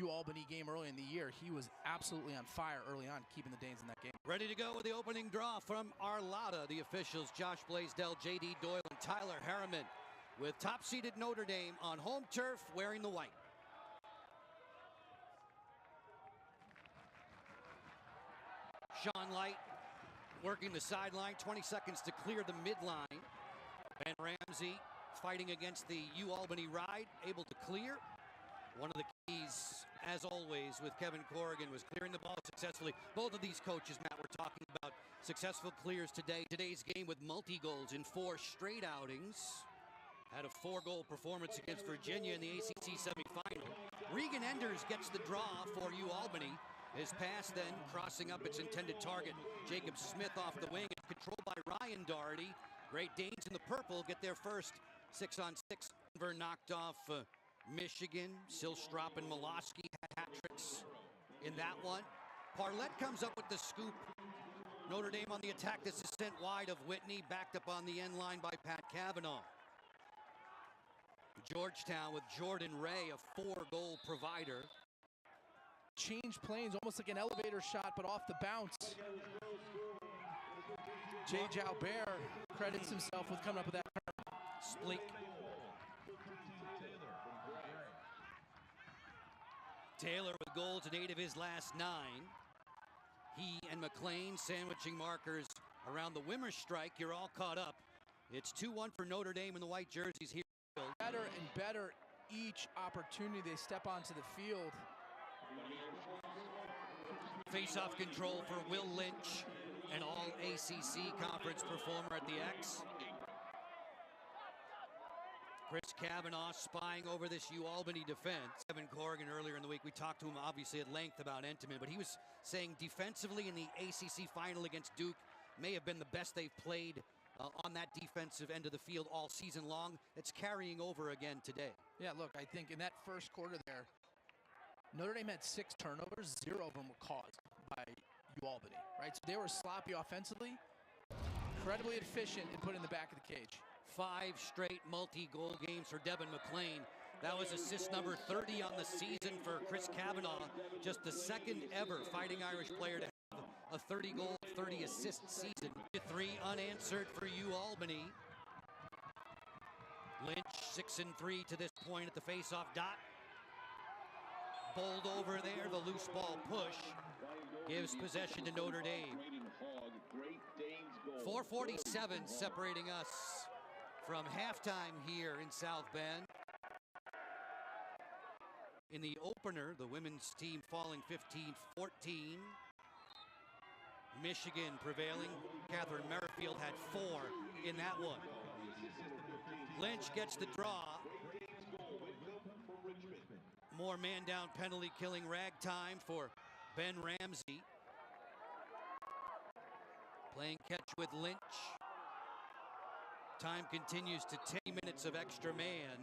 Albany game early in the year. He was absolutely on fire early on, keeping the Danes in that game. Ready to go with the opening draw from Arlotta. The officials, Josh Blaisdell, J.D. Doyle, and Tyler Harriman, with top-seeded Notre Dame on home turf wearing the white. Sean Light working the sideline, 20 seconds to clear the midline. Ben Ramsey fighting against the Albany ride, able to clear. One of the keys, as always, with Kevin Corrigan was clearing the ball successfully. Both of these coaches, Matt, we're talking about successful clears today. Today's game with multi-goals in 4 straight outings. Had a 4-goal performance against Virginia in the ACC semifinal. Regan Endres gets the draw for Albany. His pass then crossing up its intended target. Jacob Smith off the wing. It's controlled by Ryan Doherty. Great Danes in the purple get their first 6-on-6. Denver knocked off Michigan. Silstrop and Molosky had hat-tricks in that one. Parlett comes up with the scoop. Notre Dame on the attack. This is sent wide of Whitney. Backed up on the end line by Pat Cavanaugh. Georgetown with Jordan Ray, a 4-goal provider. Change planes, almost like an elevator shot, but off the bounce. Jay Jalbert credits himself with coming up with that Spleak. Taylor with goals in 8 of his last 9. He and McLean sandwiching markers around the Wimmer strike. You're all caught up. It's 2-1 for Notre Dame in the white jerseys here. Better and better each opportunity they step onto the field. Face-off control for Will Lynch, an all-ACC conference performer at the X. Chris Cavanaugh spying over this Albany defense. Kevin Corrigan earlier in the week, we talked to him obviously at length about Entenmann, but he was saying defensively in the ACC final against Duke may have been the best they've played on that defensive end of the field all season long. It's carrying over again today. Yeah, look, I think in that first quarter there, Notre Dame had 6 turnovers, 0 of them were caused by Albany, right? So they were sloppy offensively, incredibly efficient in putting the back of the cage. 5 straight multi-goal games for Devin McLean. That was assist number 30 on the season for Chris Cavanaugh. Just the 2nd ever Fighting Irish player to have a 30-goal, 30-assist season. 3 unanswered for Albany. Lynch 6-3 to this point at the face-off dot. Bowled over there, the loose ball push gives possession to Notre Dame. 4:47 separating us from halftime here in South Bend. In the opener, the women's team falling 15-14. Michigan prevailing. Catherine Merrifield had 4 in that one. Lynch gets the draw. More man-down penalty killing ragtime for Ben Ramsey. Playing catch with Lynch. Time continues to 10 minutes of extra man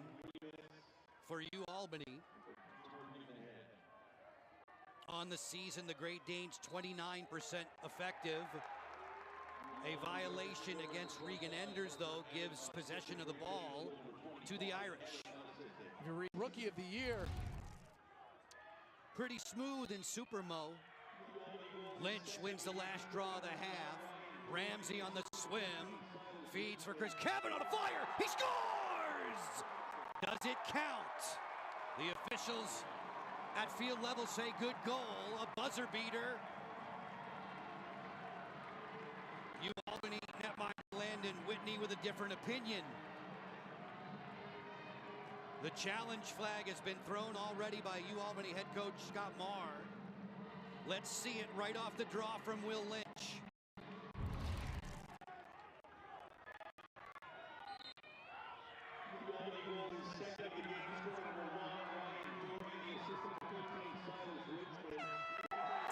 for Albany. On the season, the Great Danes 29% effective. A violation against Regan Endres, though, gives possession of the ball to the Irish. Rookie of the year. Pretty smooth in Supermo. Lynch wins the last draw of the half. Ramsey on the swim. Feeds for Chris Cavanaugh to fire. He scores! Does it count? The officials at field level say good goal. A buzzer beater. Albany netminder Landon Whitney with a different opinion. The challenge flag has been thrown already by Albany head coach Scott Marr. Let's see it right off the draw from Will Lynch.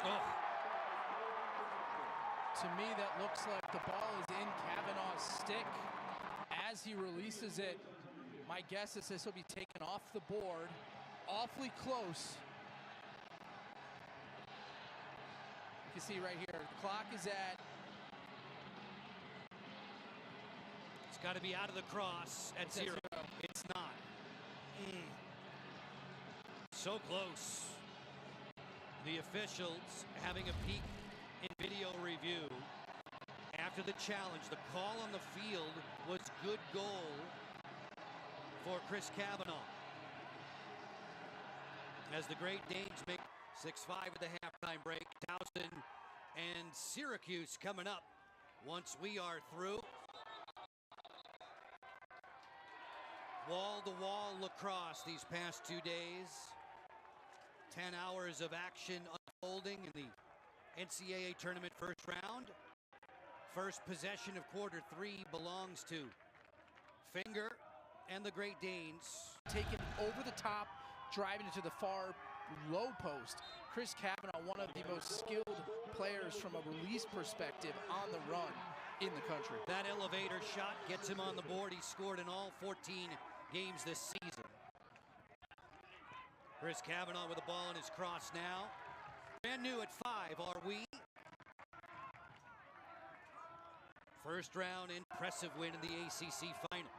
Oh. To me, that looks like the ball is in Cavanaugh's stick as he releases it. My guess is this will be taken off the board, awfully close. You can see right here, the clock is at. It's got to be out of the cross at 0. It's not. So close. The officials having a peek in video review. After the challenge, the call on the field was good goal for Chris Kavanaugh. As the Great Danes make 6-5 at the halftime break. Towson and Syracuse coming up once we are through. Wall-to-wall lacrosse these past 2 days. 10 hours of action unfolding in the NCAA tournament first round. First possession of quarter 3 belongs to Finger and the Great Danes. Taken over the top, driving into the far low post. Chris Kavanaugh, one of the most skilled players from a release perspective on the run in the country. That elevator shot gets him on the board. He scored in all 14 games this season. Chris Kavanaugh with the ball in his cross now. Brand new at 5, are we? First round impressive win in the ACC final.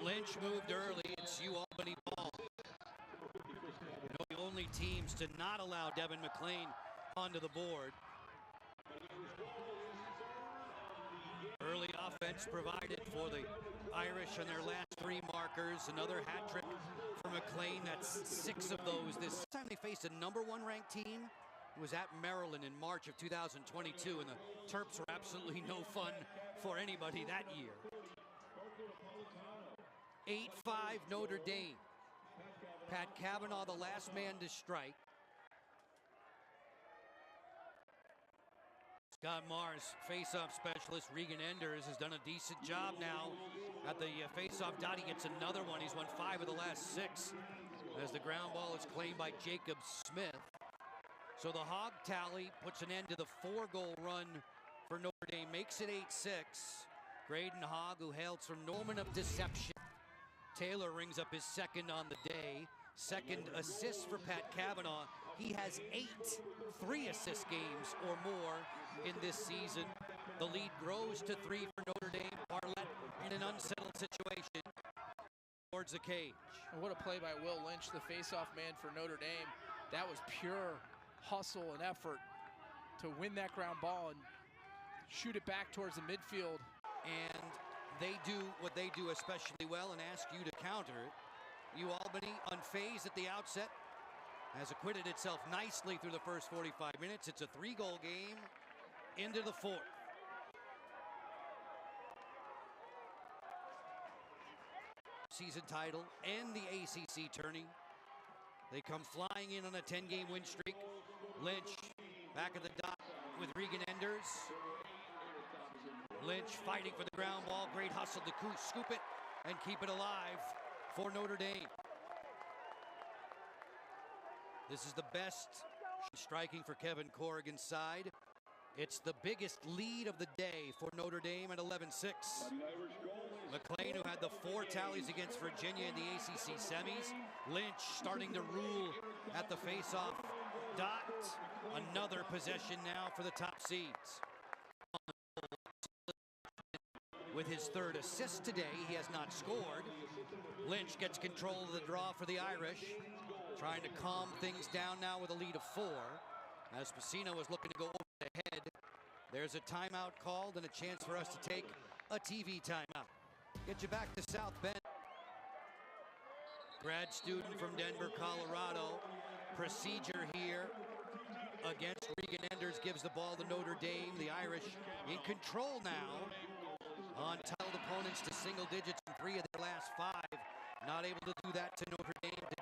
Lynch moved early. It's Albany ball. The only teams to not allow Devin McLean onto the board. Early offense provided for the Irish on their last 3 markers. Another hat trick for McLean. That's 6 of those. This time they faced a #1 ranked team. It was at Maryland in March of 2022, and the Terps were absolutely no fun for anybody that year. 8-5 Notre Dame. Pat Kavanaugh, the last man to strike. Scott Mars, face-off specialist. Regan Endres has done a decent job now at the face-off dot. He gets another one. He's won 5 of the last 6 as the ground ball is claimed by Jacob Smith. So the Hog tally puts an end to the 4-goal run for Notre Dame, makes it 8-6. Graydon Hogg, who hails from Norman of Deception. Taylor rings up his 2nd on the day. 2nd assist for Pat Kavanaugh. He has 8 3-assist games or more in this season. The lead grows to 3 for Notre Dame. Bartlett in an unsettled situation towards the cage. And what a play by Will Lynch, the face-off man for Notre Dame. That was pure hustle and effort to win that ground ball and shoot it back towards the midfield. And they do what they do especially well and ask you to counter it. Albany, unfazed at the outset, has acquitted itself nicely through the first 45 minutes. It's a 3-goal game into the 4th. Season title and the ACC tourney. They come flying in on a 10-game win streak. Lynch back at the dot with Regan Endres. Lynch fighting for the ground ball. Great hustle to scoop it and keep it alive for Notre Dame. This is the best striking for Kevin Corrigan's side. It's the biggest lead of the day for Notre Dame at 11-6. McLean, who had the 4 tallies against Virginia in the ACC semis. Lynch starting to rule at the face-off dot. Another possession now for the top seeds. With his 3rd assist today, he has not scored. Lynch gets control of the draw for the Irish. Trying to calm things down now with a lead of 4. As Pacino is looking to go over the head. There's a timeout called and a chance for us to take a TV timeout. Get you back to South Bend. Grad student from Denver, Colorado. Procedure here against Regan Endres gives the ball to Notre Dame. The Irish in control now. On titled opponents to single digits in 3 of their last 5. Not able to do that to Notre Dame today.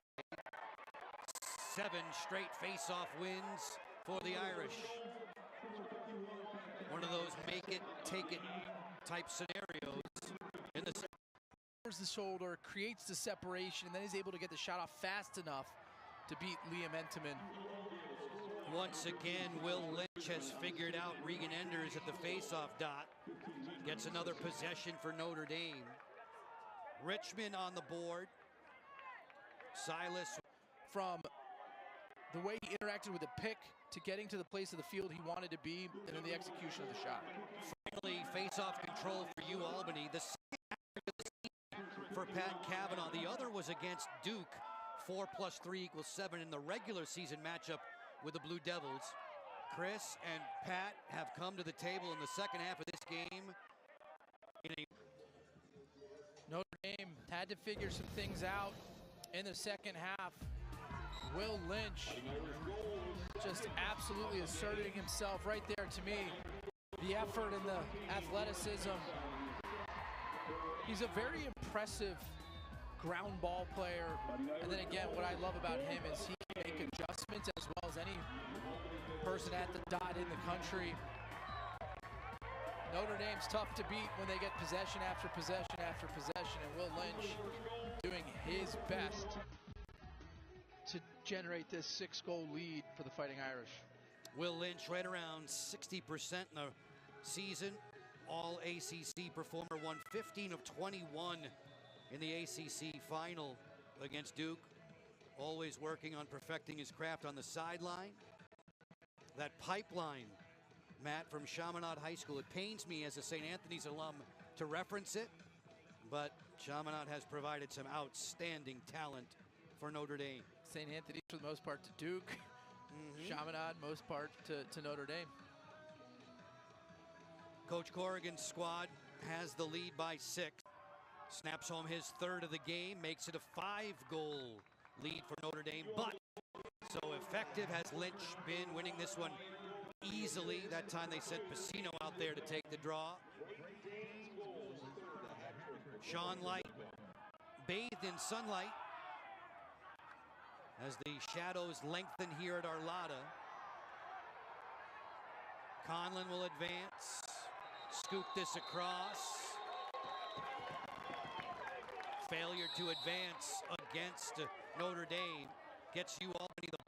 7 straight face-off wins for the Irish. One of those make it, take it type scenarios. In the the shoulder, creates the separation, and then is able to get the shot off fast enough to beat Liam Entenmann. Once again, Will Lynch has figured out Regan Endres at the face-off dot. Gets another possession for Notre Dame. Richmond on the board. Silas. From the way he interacted with the pick to getting to the place of the field he wanted to be, and then the execution of the shot. Finally, face-off control for Albany. The second for Pat Kavanaugh. The other was against Duke 4 + 3 = 7 in the regular season matchup with the Blue Devils. Chris and Pat have come to the table in the second half of this game. Notre Dame had to figure some things out in the second half. Will Lynch just absolutely asserting himself right there to me. The effort and the athleticism. He's a very impressive ground ball player. And then again, what I love about him is he can make adjustments as well as any person at the dot in the country. Notre Dame's tough to beat when they get possession after possession after possession, and Will Lynch doing his best to generate this 6-goal lead for the Fighting Irish. Will Lynch right around 60% in the season. All ACC performer, won 15 of 21 in the ACC final against Duke. Always working on perfecting his craft on the sideline. That pipeline, Matt, from Chaminade High School. It pains me as a St. Anthony's alum to reference it, but Chaminade has provided some outstanding talent for Notre Dame. St. Anthony's for the most part to Duke. Chaminade most part to Notre Dame. Coach Corrigan's squad has the lead by 6. Snaps home his third of the game, makes it a 5-goal lead for Notre Dame. But so effective has Lynch been, winning this one easily. That time they sent Pacino out there to take the draw. Sean Light bathed in sunlight as the shadows lengthen here at Arlada. Conlon will advance, scoop this across. Failure to advance against Notre Dame gets UAlbany the